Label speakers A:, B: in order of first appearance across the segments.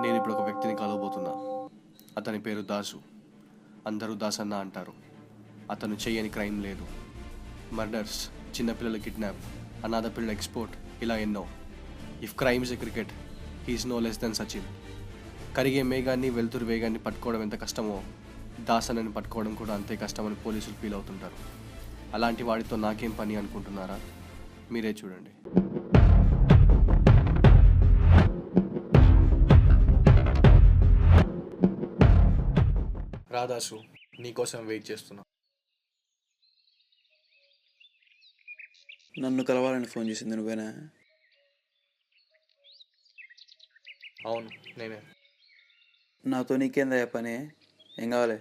A: నేను ఇప్పుడు ఒక వ్యక్తిని కలవబోతున్నా. అతని పేరు దాసు. అందరూ దాసన్న అంటారు. అతను చేయని క్రైమ్ లేదు. మర్డర్స్, చిన్నపిల్లల కిడ్నాప్, అనాథ పిల్లల ఎక్స్పోర్ట్, ఇలా ఎన్నో. If crime is a cricket, he's no less then Sachin. కరిగే మేఘాన్ని, వెలుతురు వేగాన్ని పట్టుకోవడం ఎంత కష్టమో, దాసన్నని పట్టుకోవడం కూడా అంతే కష్టమని పోలీసులు ఫీల్ అవుతుంటారు. అలాంటి వాడితో నాకేం పని అనుకుంటున్నారా? మీరే చూడండి. రాదాసు, నీకోసం వెయిట్ చేస్తున్నా.
B: నన్ను కలవాలని ఫోన్ చేసింది నువ్వేనా?
A: అవును, నేనే.
B: నాతో నీకేందయ్యా పని? ఏం కావాలి?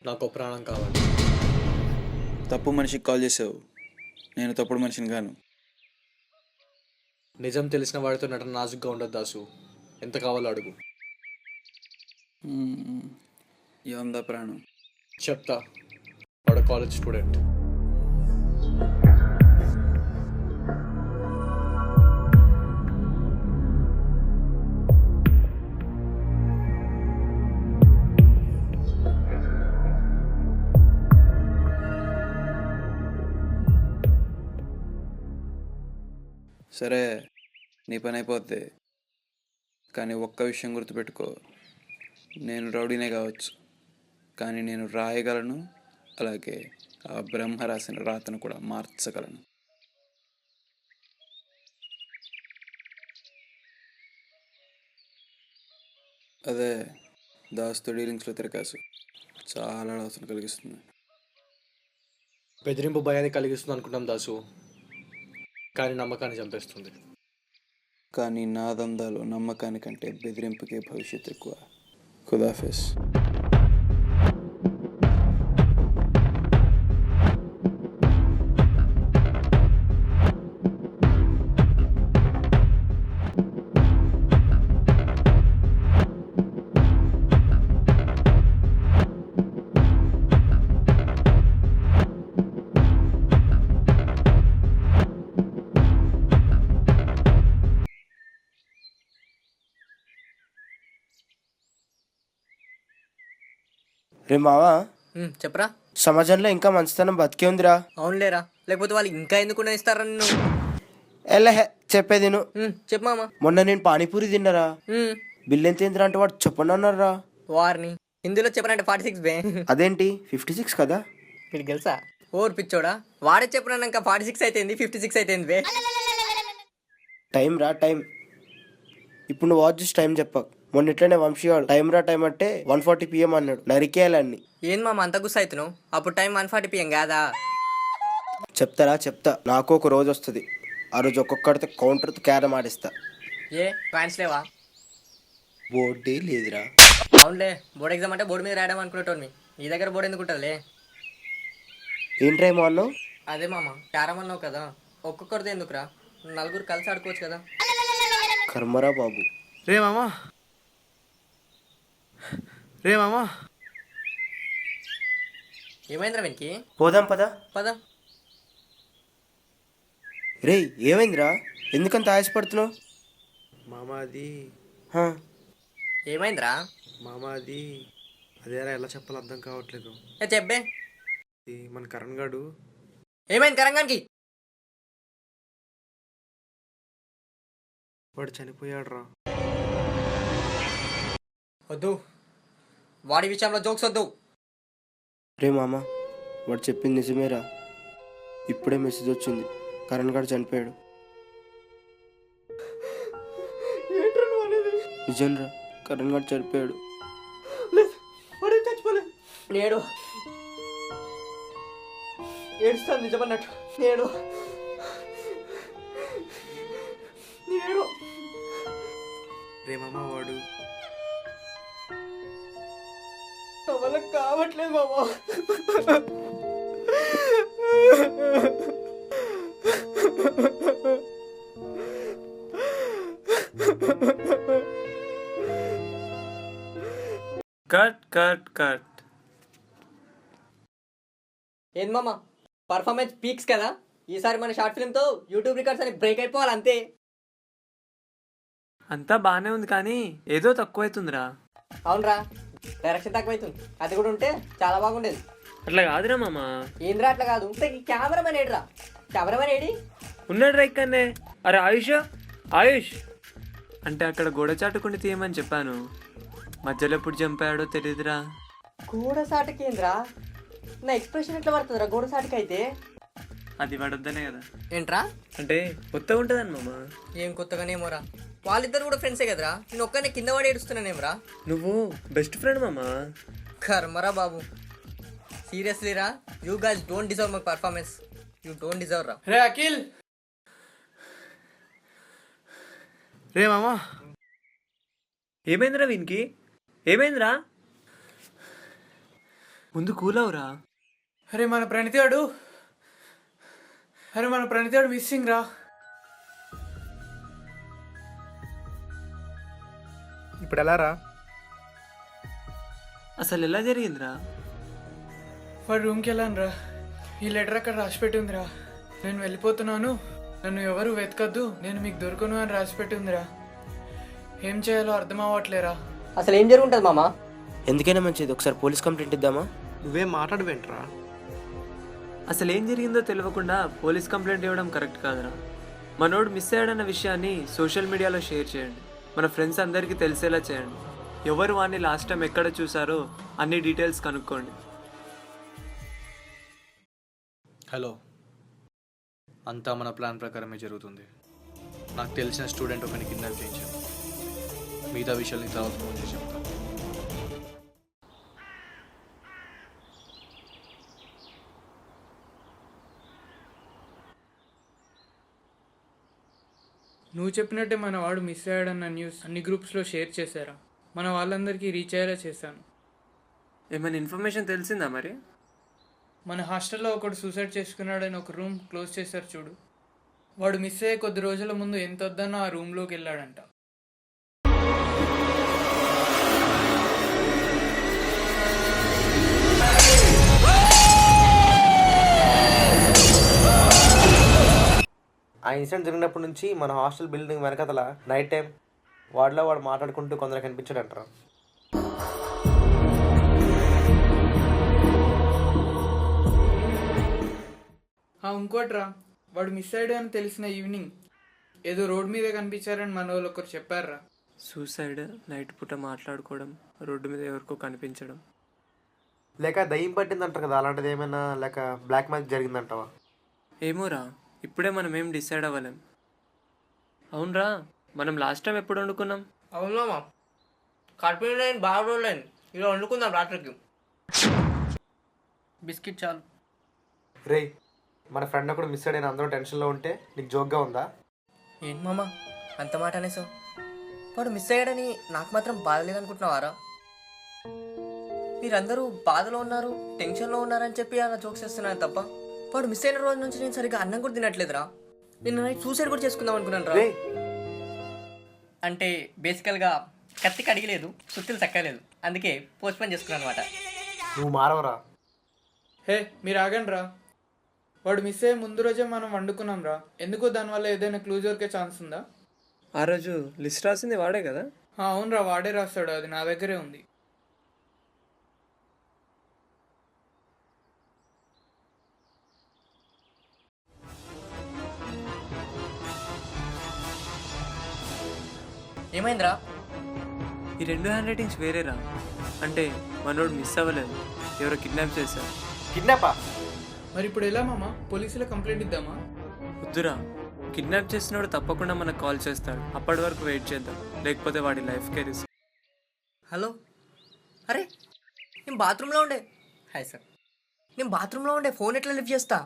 A: నాకు ప్రాణం కావాలి.
B: తప్పు మనిషికి కాల్ చేసావు. నేను తప్పుడు మనిషిని కాను.
A: నిజం తెలిసిన వాడితో నటన నాజుగ్గా ఉండదు దాసు. ఎంత కావాలో అడుగు.
B: ఏముందా ప్రాణం?
A: చెప్తా. వాడు కాలేజ్ స్టూడెంట్.
B: సరే, నీ పని అయిపోద్ది. కానీ ఒక్క విషయం గుర్తుపెట్టుకో, నేను రౌడీనే కావచ్చు, కానీ నేను రాయగలను. అలాగే ఆ బ్రహ్మ రాసిన రాతను కూడా మార్చగలను. అదే దాస్తో డీలింగ్స్లో తిరగాసు చాలా అవసరం కలిగిస్తుంది.
A: బెదిరింపు భయాన్ని కలిగిస్తుంది అనుకుంటాం దాసు, కానీ నమ్మకాన్ని చంపేస్తుంది.
B: కానీ నా దందాలో నమ్మకానికంటే బెదిరింపుకే భవిష్యత్తు ఎక్కువ. ఖుదాఫిస్.
C: రే మావా,
D: చెప్పరా.
C: సమాజంలో ఇంకా మంచితనం బతికే ఉందిరా.
D: అవునులేరా, లేకపోతే వాళ్ళు ఇంకా ఎందుకు ఇస్తారా నిన్ను?
C: ఎల్లహే చెప్పేది విను.
D: చెప్పు మామ.
C: మొన్న నేను పానీపూరి తిన్నారా. బిల్ ఎంత ఏందిరా అంటే వాడు చెప్పండి అన్నారా.
D: వారిని హిందీలో చెప్పనంటే 46 బే.
C: అదేంటి 56 కదా?
D: వీడికి తెలుసా? ఓర్ పిచ్చోడా, వాడే చెప్పినాక 46 అయితే 56 అయితే బే.
C: టైం రా టైం. ఇప్పుడు నువ్వు వాచ్ చేసి టైం చెప్పకు. మొన్న ఇట్లనే వంశీవాడు టైం రా టైం అంటే 1:40 PM అన్నాడు. నరికేయాలన్ని.
D: ఏం మామ అంత గుస్స అవుతున్నావు? అప్పుడు టైం 1:40 PM కాదా?
C: చెప్తా. నాకు ఒక రోజు వస్తుంది. ఆ రోజు ఒక్కొక్కడితో కౌంటర్తో క్యారమ్ ఆడిస్తా.
D: ఏ ఫ్యాన్స్ లేవా?
C: బోర్డే లేదురా.
D: అవునులే, బోర్డు ఎగ్జామ్ అంటే బోర్డు మీద రాయడం అనుకునేటోని. నీ దగ్గర బోర్డు ఎందుకు ఉంటుందిలే?
C: ఏంట్రా ఏమో అన్నావు?
D: అదే మామ, క్యారమ్ అన్నావు కదా, ఒక్కొక్కరిది ఎందుకురా, నలుగురు కలిసి ఆడుకోవచ్చు కదా.
C: కర్మరా బాబు.
A: రే మామా,
D: ఏమైందిరా వెనక్కి?
C: పోదాం పద.
D: పద.
C: రే ఏమైందిరా, ఎందుకంత ఆయాసపడుతున్నావు?
E: మామాది
C: హా,
D: ఏమైందిరా?
E: మామాది అదేరా ఎలా చెప్పాలో అర్థం కావట్లేదు.
D: చెప్పే.
E: మన కరణ్ గాడు
D: ఏమైంది కరంగానికి?
E: వాడు చనిపోయాడు రా.
D: వద్దు, వాడి విషయంలో జోక్స్ వద్దు.
C: రే మామ, వాడు చెప్పింది నిజమేరా. ఇప్పుడే మెసేజ్ వచ్చింది, కరణ్ గారు చనిపోయాడు. నిజంరా, కరణ్ గారు చనిపోయాడు.
D: నేడు ఏడుస్తాను నిజమన్నట్టు. నేడు
E: రే మామా, వాడు
D: వల్ల కావట్లేదు బాబా.
E: కట్.
D: ఏంది మామ, పర్ఫార్మెన్స్ పీక్స్ కదా. ఈసారి మన షార్ట్ ఫిల్మ్తో యూట్యూబ్ రికార్డ్స్ అని బ్రేక్ అయిపోవాలి అంతే.
F: అంతా బాగానే ఉంది కానీ ఏదో తక్కువైతుందిరా.
D: అవునరా, డైరెక్షన్ తక్కువైతుంది. అది కూడా ఉంటే చాలా బాగుండేది.
F: అట్లా కాదురా మామ.
D: ఏంద్రా అట్లా కాదు? కెమెరామెన్ ఏడిరా? కెమెరామెన్ ఏడి?
F: ఉన్నాడు రా ఇక్కడనే. అరే ఆయుష్, ఆయుష్ అంటే అక్కడ గోడ చాటుకుని తీయమని చెప్పాను. మధ్యలో ఎప్పుడు చంపాడో తెలియదురా.
D: గోడ సాటుకేంద్రా? నా ఎక్స్ప్రెషన్ ఎట్లా పడుతుందిరా గోడ సాటుకి అయితే?
F: అది పడొద్దనే కదా.
D: ఏంట్రా?
F: అంటే కొత్తగా ఉంటుందని మామ.
D: ఏం కొత్తగానేమోరా, వాళ్ళిద్దరు కూడా ఫ్రెండ్సే కదరా. నేను ఒక్కనే కింద పడి ఏడుస్తున్నానేమరా?
F: నువ్వు బెస్ట్ ఫ్రెండ్ మామ.
D: కర్మరా బాబు. సీరియస్లీ రా, you guys don't deserve my performance. You don't deserve రా.
E: రే అఖిల్, రే మామా,
F: ఏమైందిరా వీనికి? ఏమైందిరా? ముందు కూలవురా.
E: అరే మన ప్రణితాడు, మిస్సింగ్ రా. ఇప్పుడు ఎలా రా?
F: అసలు ఎలా జరిగిందిరా?
G: వాడు రూమ్కి వెళ్ళాను రా. ఈ లెటర్ అక్కడ రాసిపెట్టి ఉందిరా. నేను వెళ్ళిపోతున్నాను, నన్ను ఎవరు వెతకద్దు, నేను మీకు దొరకను అని రాసిపెట్టి ఉందిరా. ఏం చేయాలో అర్థం అవ్వట్లేరా.
D: అసలు ఏం జరుగుంటుంది మామా?
C: ఎందుకైనా మంచిది ఒకసారి పోలీస్ కంప్లైంట్ ఇద్దామా?
E: నువ్వేం మాట్లాడవేంట్రా?
F: అసలు ఏం జరిగిందో తెలియకుండా పోలీస్ కంప్లైంట్ ఇవ్వడం కరెక్ట్ కాదురా. మనోడు మిస్ అయ్యాడన్న విషయాన్ని సోషల్ మీడియాలో షేర్ చేయండి. మన ఫ్రెండ్స్ అందరికీ తెలిసేలా చేయండి. ఎవరు వాడిని లాస్ట్ టైం ఎక్కడ చూసారో అన్ని డీటెయిల్స్ కనుక్కోండి.
A: హలో, అంతా మన ప్లాన్ ప్రకారమే జరుగుతుంది. నాకు తెలిసిన స్టూడెంట్ ఒకరిని కిడ్నాప్ చేయించాను. మిగతా విషయాలు తర్వాత ఫోన్ చేసి చెప్తాను.
G: నువ్వు చెప్పినట్టే మన వాడు మిస్ అయ్యాడన్న న్యూస్ అన్ని గ్రూప్స్లో షేర్ చేశారా. మన వాళ్ళందరికీ రీచ్ అయ్యేలా చేశాను.
F: ఏమైనా ఇన్ఫర్మేషన్ తెలిసిందా మరి?
G: మన హాస్టల్లో ఒకడు సూసైడ్ చేసుకున్నాడని ఒక రూమ్ క్లోజ్ చేశారు చూడు. వాడు మిస్ అయ్యే కొద్ది రోజుల ముందు ఎంత వద్దనో ఆ రూమ్లోకి వెళ్ళాడంట.
E: ఆ ఇన్సిడెంట్ జరిగినప్పటి నుంచి మన హాస్టల్ బిల్డింగ్ వెనకతల నైట్ టైం వాడిలో వాడు మాట్లాడుకుంటూ కొందరు కనిపించాడంటారా.
G: ఇంకోట్రా, వాడు మిస్ అయ్యాడు అని తెలిసిన ఈవినింగ్ ఏదో రోడ్ మీద కనిపించారని మన వాళ్ళు ఒకరు చెప్పారా.
F: సూసైడ్, నైట్ పూట మాట్లాడుకోవడం, రోడ్డు మీద ఎవరికో కనిపించడం.
E: లేక దయ్యం పట్టిందంటారు కదా, అలాంటిది ఏమైనా లేక బ్లాక్ మ్యాజిక్ జరిగిందంటావా?
F: ఏమోరా, ఇప్పుడే మనం ఏం డిసైడ్ అవ్వలేం. అవునరా, మనం లాస్ట్ టైం ఎప్పుడు వండుకున్నాం?
D: అవును మామా, కడుపు లైన్ బాగా రోజులైంది. ఇలా వండుకుందాం రాత్రికి. బిస్కెట్ చాలు.
E: రే, మన ఫ్రెండ్ ఒకడు మిస్ అయ్యాడని అందరూ టెన్షన్లో ఉంటే నీకు జోక్గా ఉందా?
D: ఏంటి మామా అంత మాట అనేసావు? వాడు మిస్ అయ్యాడని నాకు మాత్రం బాధ లేదనుకుంటున్నావారా? మీరందరూ బాధలో ఉన్నారు, టెన్షన్లో ఉన్నారని చెప్పి అలా జోక్స్ చేస్తున్నాను తప్ప, వాడు మిస్ అయిన రోజు నుంచి నేను సరిగ్గా అన్నం కూడా తినట్లేదురా. నిన్న నైట్ సూసైడ్ కూడా చేసుకుందాం అనుకున్నాను రా. అంటే బేసికల్గా కత్తి కడిగలేదు, సుత్తులు చక్కలేదు, అందుకే పోస్ట్పోన్ చేసుకున్నాను అనమాట.
E: నువ్వు మారవరా?
G: హే మీరు ఆగండి రా. వాడు మిస్ అయ్యే ముందు రోజే మనం వండుకున్నాం రా. ఎందుకు దానివల్ల ఏదైనా క్లూ దొరికే ఛాన్స్ ఉందా?
F: ఆ రోజు లిస్ట్ రాసింది వాడే కదా?
G: అవునరా, వాడే రాస్తాడు. అది నా దగ్గరే ఉంది.
D: ఏమైందిరా?
F: ఈ 2 హ్యాండ్ రైటింగ్స్ వేరేరా. అంటే మనోడు మిస్ అవ్వలేదు, ఎవరో కిడ్నాప్ చేశారు.
E: కిడ్నాపా?
G: మరి ఇప్పుడు ఎలా మామ? పోలీసులో కంప్లైంట్ ఇద్దామా?
F: వద్దురా, కిడ్నాప్ చేసినోడు తప్పకుండా మనకు కాల్ చేస్తాడు. అప్పటి వరకు వెయిట్ చేద్దాం, లేకపోతే వాడి లైఫ్కే రిస్క్.
D: హలో, అరే నేను బాత్రూంలో ఉండే. హాయ్ సార్, నేను బాత్రూంలో ఉండే, ఫోన్ ఎట్లా లిఫ్ట్ చేస్తా?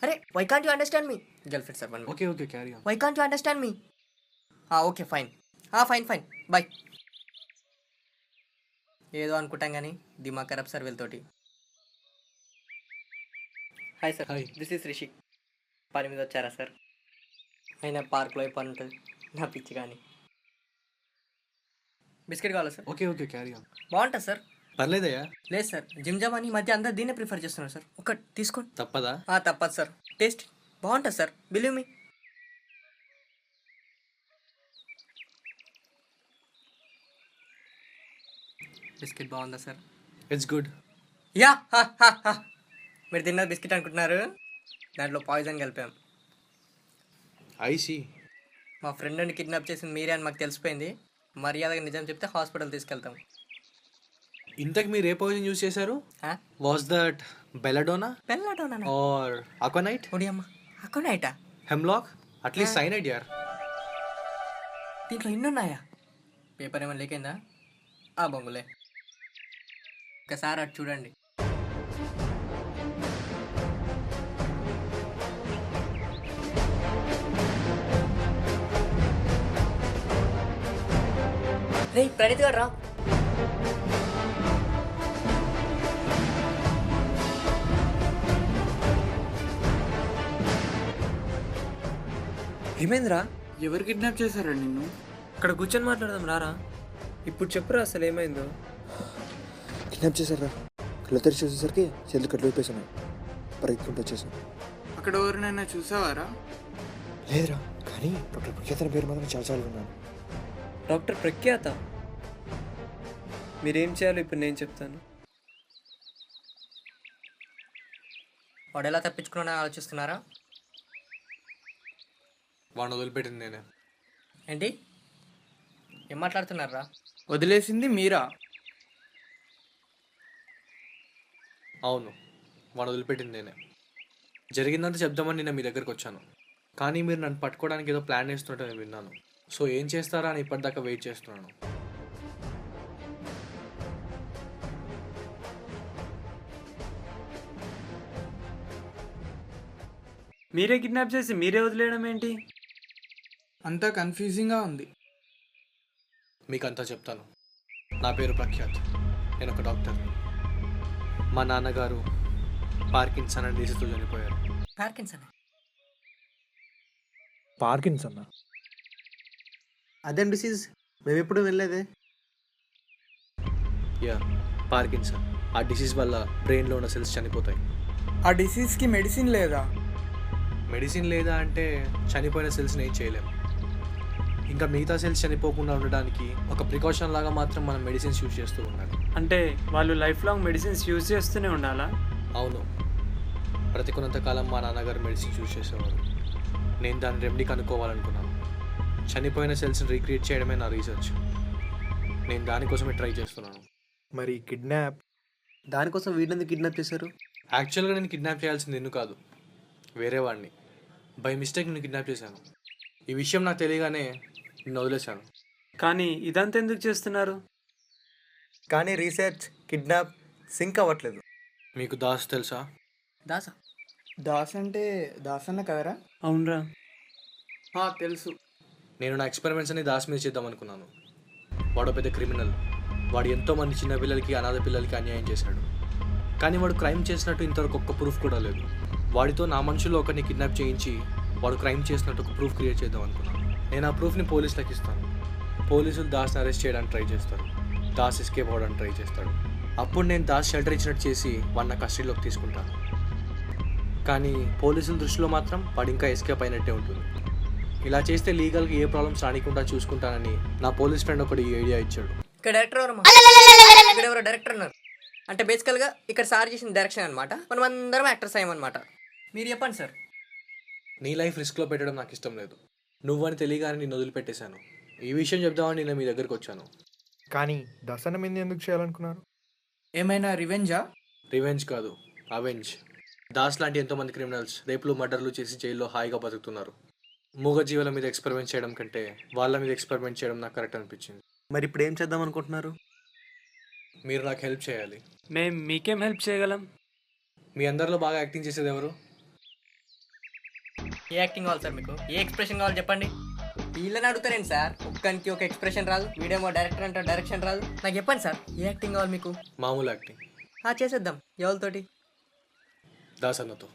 D: అరే why can't you understand me? Girlfriend sir.
A: Okay okay, carry on.
D: Why can't you understand me? Okay fine, fine boy. ఏదో అనుకుంటాం కానీ దిమాగ్ ఖరాబ్ సార్ వీళ్ళతోటి. Hi sir, this is Rishik. పని మీద వచ్చారా సార్? అయినా పార్క్లో ఏ పని ఉంటుంది, నా పిచ్చి కానీ. బిస్కెట్ కావాలా sir?
A: Okay okay, carry on.
D: బాగుంటుంది సార్.
A: పర్లేదయ్యా.
D: లేదు సార్, జిమ్ జామ్ అని ఈ మధ్య అందరు దీన్నే ప్రిఫర్ చేస్తున్నారు సార్. ఒకటి తీసుకోండి.
A: తప్పదా?
D: తప్పదు సార్, టేస్ట్ బాగుంటుంది సార్, బిలీవ్ మీ. బిస్కెట్ బాగుందా సార్?
A: It's good.
D: యా హా, హా, హా. మీరు తిన్నది బిస్కెట్ అనుకుంటున్నారు, దాంట్లో పాయిజన్ కలిపాం.
A: ఐసి.
D: మా ఫ్రెండ్ని కిడ్నాప్ చేసింది మీరే అని మాకు తెలిసిపోయింది. మర్యాదగా నిజం చెప్తే హాస్పిటల్ తీసుకెళ్తాం.
A: ఇంతకు మీరు ఏ పాయిజన్ యూజ్ చేశారు?
D: ఆ?
A: వాస్ దట్ బెలడోనా
D: పెళ్ళాటోనా?
A: ఆర్ అక్వనైట్,
D: ఒడియమ్మ, అక్కడైటా?
A: హెమ్లాక్, అట్లీస్ట్ సైనైడ్ యార్?
D: దీంట్లో ఇన్ని ఉన్నాయా? పేపర్ ఏమైనా లేకైందా? ఆ బొంగులే. ఒకసారి అటు చూడండి. రే ప్రణీత్ గారు రా.
F: ఏమైందిరా?
G: ఎవరు కిడ్నాప్ చేశారా నిన్ను?
F: ఇక్కడ కూర్చొని మాట్లాడదాం రారా. ఇప్పుడు చెప్పురా అసలు ఏమైందో.
B: కిడ్నాప్ చేశారా? కళ్ళు తెరిచి చూసేసరికి చేతులు కట్లు అయిపోయాను. పరిగెత్తుకుంటూ వచ్చేసాను.
G: అక్కడ ఎవరినైనా చూసావారా?
B: లేదురా, కానీ డాక్టర్ ప్రఖ్యాతన పేరు మాత్రం చాలా విన్నాను.
F: డాక్టర్ ప్రఖ్యాత? మీరేం చేయాలో ఇప్పుడు నేను చెప్తాను.
D: వాడు ఎలా తప్పించుకున్నా ఆలోచిస్తున్నారా?
A: వాడిని వదిలిపెట్టింది నేనే.
D: ఏంటి ఏం మాట్లాడుతున్నారా?
G: వదిలేసింది మీరా?
A: అవును, వాడు వదిలిపెట్టింది నేనే. జరిగిందంతా చెప్దామని నేను మీ దగ్గరకు వచ్చాను, కానీ మీరు నన్ను పట్టుకోవడానికి ఏదో ప్లాన్ వేస్తున్నట్టు నేను విన్నాను. సో ఏం చేస్తారా అని ఇప్పటిదాకా వెయిట్ చేస్తున్నాను.
F: మీరే కిడ్నాప్ చేసి మీరే వదిలేయడం ఏంటి?
G: అంతా కన్ఫ్యూజింగ్గా ఉంది.
A: మీకు అంతా చెప్తాను. నా పేరు ప్రఖ్యాత్, నేను ఒక డాక్టర్. మా నాన్నగారు పార్కిన్సన్ అనే డిసీజ్తో చనిపోయారు.
D: పార్కిన్సన్?
E: పార్కిన్సన్ అదేం డిసీజ్? మేము ఎప్పుడు వెళ్ళలేదే.
A: Yeah, Parkinson. ఆ డిసీజ్ వల్ల బ్రెయిన్లో ఉన్న సెల్స్ చనిపోతాయి.
G: ఆ డిసీజ్కి మెడిసిన్ లేదా?
A: మెడిసిన్ లేదా అంటే చనిపోయిన సెల్స్ని ఏం చేయలేము. ఇంకా మిగతా సెల్స్ చనిపోకుండా ఉండడానికి ఒక ప్రికాషన్ లాగా మాత్రం మనం మెడిసిన్స్ యూజ్ చేస్తూ ఉండాలి.
F: అంటే వాళ్ళు లైఫ్ లాంగ్ మెడిసిన్స్ యూజ్ చేస్తూనే ఉండాలా?
A: అవును, బ్రతికున్నంతకాలం మా నాన్నగారు మెడిసిన్స్ యూజ్ చేసేవారు. నేను దాని రెమెడీ కనుక్కోవాలనుకున్నాను. చనిపోయిన సెల్స్ని రీక్రియేట్ చేయడమే నా రీసెర్చ్. నేను దానికోసమే ట్రై చేస్తున్నాను.
E: మరి కిడ్నాప్, దానికోసం వీడిని కిడ్నాప్ చేశారు?
A: యాక్చువల్గా నేను కిడ్నాప్ చేయాల్సింది నిన్ను కాదు, వేరే వాడిని. బై మిస్టేక్ నేను కిడ్నాప్ చేశాను. ఈ విషయం నాకు తెలియగానే నిన్ను వదిలేశాను.
F: కానీ ఇదంతా ఎందుకు చేస్తున్నారు?
E: కానీ రీసెర్చ్, కిడ్నాప్ సింక్ అవ్వట్లేదు.
A: మీకు దాస్ తెలుసా?
D: దాసా?
G: దాస్ అంటే దాస్ అన్న కదరా?
F: అవునరా.
G: తెలుసు.
A: నేను నా ఎక్స్పెరిమెంట్స్ అని దాస్ మీద చేద్దాం అనుకున్నాను. వాడు పెద్ద క్రిమినల్. వాడు ఎంతోమంది చిన్నపిల్లలకి, అనాథ పిల్లలకి అన్యాయం చేశాడు. కానీ వాడు క్రైమ్ చేసినట్టు ఇంతవరకు ఒక్క ప్రూఫ్ కూడా లేదు. వాడితో నా మనుషుల్లో ఒకరిని కిడ్నాప్ చేయించి వాడు క్రైమ్ చేసినట్టు ఒక ప్రూఫ్ క్రియేట్ చేద్దాం అనుకున్నాను. నేను ఆ ప్రూఫ్ని పోలీసులకు ఇస్తాను. పోలీసులు దాస్ని అరెస్ట్ చేయడానికి ట్రై చేస్తారు. దాస్ ఎస్కేప్ అవ్వడానికి ట్రై చేస్తాడు. అప్పుడు నేను దాస్ షెల్టర్ ఇచ్చినట్టు చేసి వాడిని నా కస్టడీలోకి తీసుకుంటాను. కానీ పోలీసుల దృష్టిలో మాత్రం వాడు ఇంకా ఎస్కేప్ అయినట్టే ఉంటుంది. ఇలా చేస్తే లీగల్గా ఏ ప్రాబ్లమ్స్ రానికుండా చూసుకుంటానని నా పోలీస్ ఫ్రెండ్ ఒకటి ఈ ఐడియా ఇచ్చాడు.
D: ఇక్కడ డైరెక్టర్ ఎవరమ్మా? ఇక్కడ ఎవరో డైరెక్టర్ ఉన్నారు. అంటే బేసికల్గా ఇక్కడ సార్ చేసిన డైరెక్షన్ అనమాట. మనం అందరం యాక్టర్స్ అయ్యామన్నమాట. మీరు చెప్పండి సార్.
A: నీ లైఫ్ రిస్క్లో పెట్టడం నాకు ఇష్టం లేదు. నువ్వని తెలియగానే నిన్ను వదిలిపెట్టేశాను. ఈ విషయం చెప్దామని నేను మీ దగ్గరికి వచ్చాను.
E: కానీ దర్శన మీద ఎందుకు చేయాలనుకున్నారు?
G: ఏమైనా రివెంజా?
A: రివెంజ్ కాదు, అవెంజ్. దాస్ లాంటి ఎంతోమంది క్రిమినల్స్ రేపులు, మర్డర్లు చేసి జైల్లో హాయిగా బతుకుతున్నారు. మూగజీవుల మీద ఎక్స్పెరిమెంట్ చేయడం కంటే వాళ్ళ మీద ఎక్స్పెరిమెంట్ చేయడం నాకు కరెక్ట్ అనిపించింది.
E: మరి ఇప్పుడు ఏం చేద్దాం అనుకుంటున్నారు?
A: మీరు నాకు హెల్ప్ చేయాలి.
F: మేము మీకేం హెల్ప్ చేయగలం?
A: మీ అందరిలో బాగా యాక్టింగ్ చేసేది ఎవరు?
D: ఏ యాక్టింగ్ కావాలి సార్ మీకు? ఏ ఎక్స్ప్రెషన్ కావాలి చెప్పండి. వీళ్ళని అడుగుతారేంటి సార్? ఒక్కనికి ఒక ఎక్స్ప్రెషన్ రాదు, వీడేమో డైరెక్టర్ అంటే డైరెక్షన్ రాదు. నాకు చెప్పండి సార్, ఏ యాక్టింగ్ కావాలి మీకు?
A: మామూలు యాక్టింగ్.
D: చేసేద్దాం. ఎవరితోటి?
A: దాస్ అన్నతో.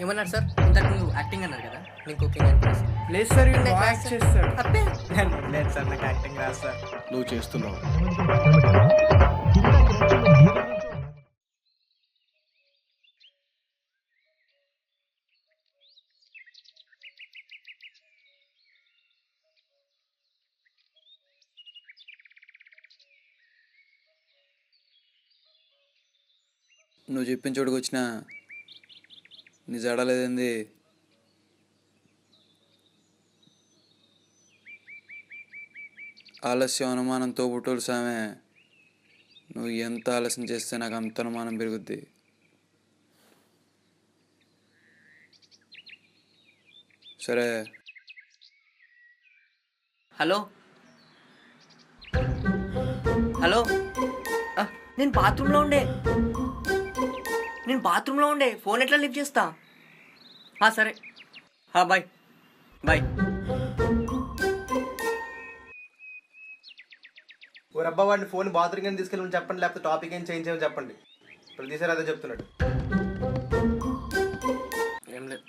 D: ఏమన్నారు సార్? ఇంతకుముందు యాక్టింగ్ అన్నారు కదా, నేను కుకింగ్ అనిపిస్తుంది.
G: లేదు సార్, వీడు బాగా యాక్ట్ చేస్తాడు.
D: అబ్బే
E: లేదు సార్, నాకు యాక్టింగ్ రాదు సార్.
A: నువ్వు చేస్తున్నావు.
H: నువ్వు చెప్పిన చోటుకు వచ్చినా నీ జడలేదండి. ఆలస్యం అనుమానం తోబుట్టులు సామె. నువ్వు ఎంత ఆలస్యం చేస్తే నాకు అంత అనుమానం పెరుగుద్ది. సరే
D: హలో హలో నేను బాత్రూంలో ఉండే ఫోన్ ఎట్లా లిఫ్ట్ చేస్తా? సరే బాయ్ బాయ్.
E: ఓ రబ్బా వాడిని ఫోన్ బాత్రూమ్ కానీ తీసుకెళ్ళి చెప్పండి, లేకపోతే టాపిక్ ఏం చేంజ్ చేయమని చెప్పండి. ప్రతిసారి అదే చెప్తున్నాడు.
D: ఏం లేదు.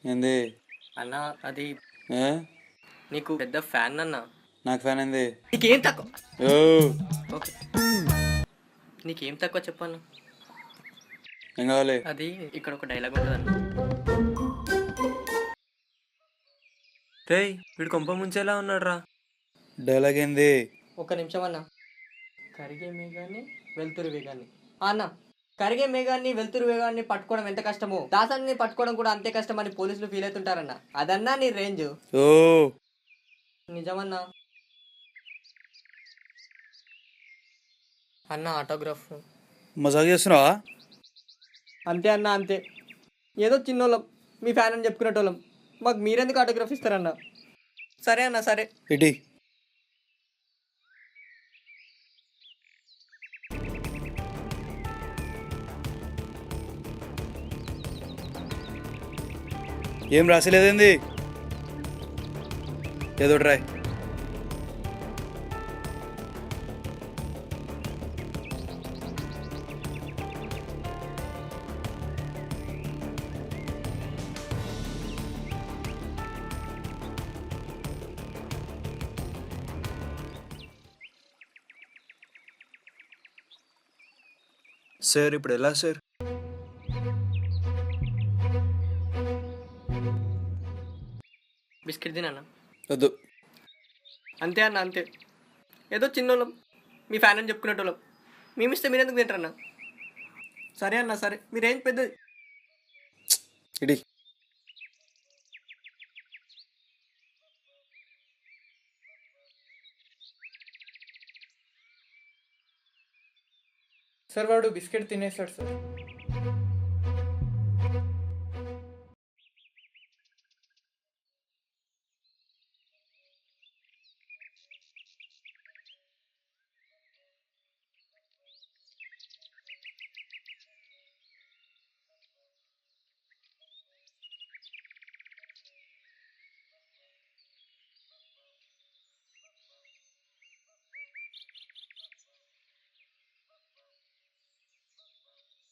H: ఏంది
D: అన్న అది
H: ఏ?
D: నీకు పెద్ద ఫ్యాన్ అన్న.
H: నాకు ఫ్యాన్ ఏంది?
D: నీకేం తక్కువ?
H: ఓ
D: ఓకే, నీకేం తక్కువ చెప్పాను.
H: ఏం కావాలి?
D: అది ఇక్కడ ఒక డైలాగ్ ఉంటుంది అన్న.
F: రేయ్ వీడు కొంప ముంచేలా ఉన్నాడు రా.
H: డైలాగ్ ఏంది?
D: ఒక్క నిమిషం అన్న. కరిగే మేఘాన్ని వెలుతురు వేగాన్ని అన్న, కరిగే మేఘాన్ని వెలుతురు వేగాన్ని పట్టుకోవడం ఎంత కష్టమో దాసాన్ని పట్టుకోవడం కూడా అంతే కష్టం అని పోలీసులు ఫీల్ అవుతుంటారన్న. అదన్నా నీ రేంజ్.
H: ఓ
D: నిజమన్నా. అన్న ఆటోగ్రాఫ్.
H: మజాక్ చేస్తున్నావా?
D: అంతే అన్న అంతే. ఏదో చిన్నోళ్ళం మీ ఫ్యాన్ అని చెప్పుకునేటోళ్ళం. మాకు మీరెందుకు ఆటోగ్రాఫ్ ఇస్తారన్న? సరే అన్న సరే.
H: ఇటీ ఏం రాసలేదేంది? ఏదో ట్రై.
B: సార్ ఇప్పుడు ఎలా సార్?
D: బిస్కెట్ తినన్నా.
H: వద్దు.
D: అంతే అన్న అంతే. ఏదో చిన్నోళ్ళం మీ ఫ్యాన్ అని చెప్పుకునేటోళ్ళం. మేమిస్తే మీరెందుకు తింటారన్నా? సరే అన్న సరే. మీరేం పెద్దది.
H: ఇటీ
G: సార్ వాడు బిస్కెట్ తినేస్తాడు సార్.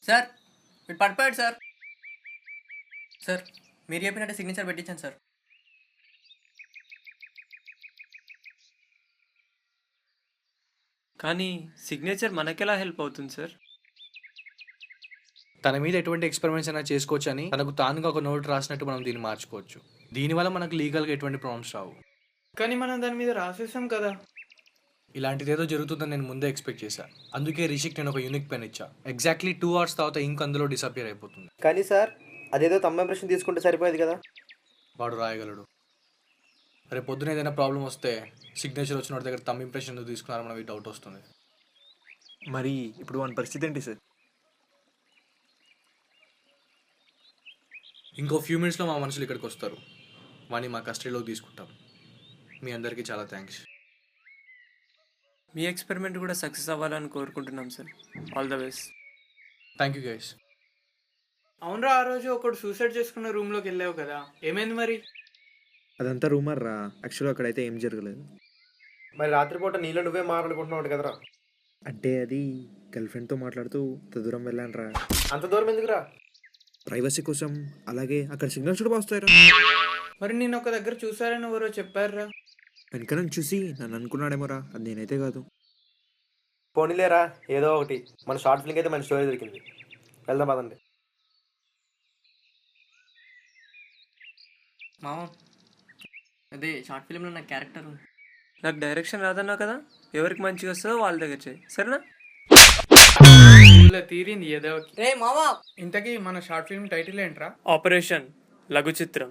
D: సార్ మీరు పడిపోయాడు సార్. సార్ మీరు చెప్పినట్టే సిగ్నేచర్ పెట్టించాను సార్.
F: కానీ సిగ్నేచర్ మనకెలా హెల్ప్ అవుతుంది సార్?
A: తన మీద ఎటువంటి ఎక్స్పెరిమెంట్స్ అయినా చేసుకోవచ్చు అని తనకు తానుగా ఒక నోట్ రాసినట్టు మనం దీన్ని మార్చుకోవచ్చు. దీనివల్ల మనకు లీగల్గా ఎటువంటి ప్రాబ్లమ్స్ రావు.
G: కానీ మనం దాని మీద రాసేసాం కదా.
A: ఇలాంటిది ఏదో జరుగుతుందని నేను ముందే ఎక్స్పెక్ట్ చేశాను. అందుకే రిషిక్ నేను ఒక యూనిక్ పెన్ ఇచ్చా. ఎగ్జాక్ట్లీ 2 hours తర్వాత ఇంక్ అందులో డిసపియర్ అయిపోతుంది.
E: కానీ సార్ అదేదో తమ్మ ఇంప్రెషన్ తీసుకుంటే సరిపోయేది కదా.
A: వాడు రాయగలడు. రేపు పొద్దున ఏదైనా ప్రాబ్లం వస్తే సిగ్నేచర్ వచ్చిన వాడి దగ్గర తమ్ ఇంప్రెషన్ ఎందుకు తీసుకున్నారో మనకి డౌట్ వస్తుంది.
B: మరి ఇప్పుడు వాని పరిస్థితి ఏంటి సార్?
A: ఇంకో ఫ్యూ మినిట్స్లో మా మనుషులు ఇక్కడికి వస్తారు. వాడిని మా కస్టడీలోకి తీసుకుంటాం. మీ అందరికీ చాలా థ్యాంక్స్.
F: మీ ఎక్స్పెరిమెంట్ కూడా సక్సెస్ అవ్వాలని కోరుకుంటున్నాం sir. All the best.
A: Thank you guys.
G: అవునరా, ఆ రోజు ఒకడు సూసైడ్ చేసుకున్న రూమ్లోకి వెళ్ళావు కదా, ఏమైంది మరి?
B: అదంతా రూమర్ రా, యాక్చువల్గా అక్కడైతే ఏం జరగలేదు.
E: మరి రాత్రిపూట నీళ్ళు నువ్వే మాట్లాడుకుంటున్నావు కదరా.
B: అంటే అది గర్ల్ ఫ్రెండ్తో మాట్లాడుతూ అంత దూరం వెళ్ళాను రా.
E: అంత దూరం ఎందుకురా?
B: ప్రైవసీ కోసం. అలాగే అక్కడ సిగ్నల్స్ కూడా వస్తాయిరా.
G: మరి నేను ఒక దగ్గర చూసారని ఎవరో చెప్పారా?
B: వెనక నుంచి చూసి నన్ను అనుకున్నాడేమోరా, అది నేనైతే కాదు.
E: పోనీలేరా, ఏదో ఒకటి. మన షార్ట్ ఫిల్మ్ అయితే మన స్టోరీ దొరికింది. వెళ్దాం పదండి.
D: మామ అదే షార్ట్ ఫిలింలో నా క్యారెక్టర్
F: నాకు డైరెక్షన్ రాదన్నావు కదా, ఎవరికి మంచిగా వస్తుందో వాళ్ళ దగ్గర చేయి, సరేనా?
G: ఊళ్ళో తీరింది ఏదో.
D: రే మావా,
G: ఇంతకీ మన షార్ట్ ఫిల్మ్ టైటిల్ ఏంట్రా?
F: ఆపరేషన్ లఘు చిత్రం.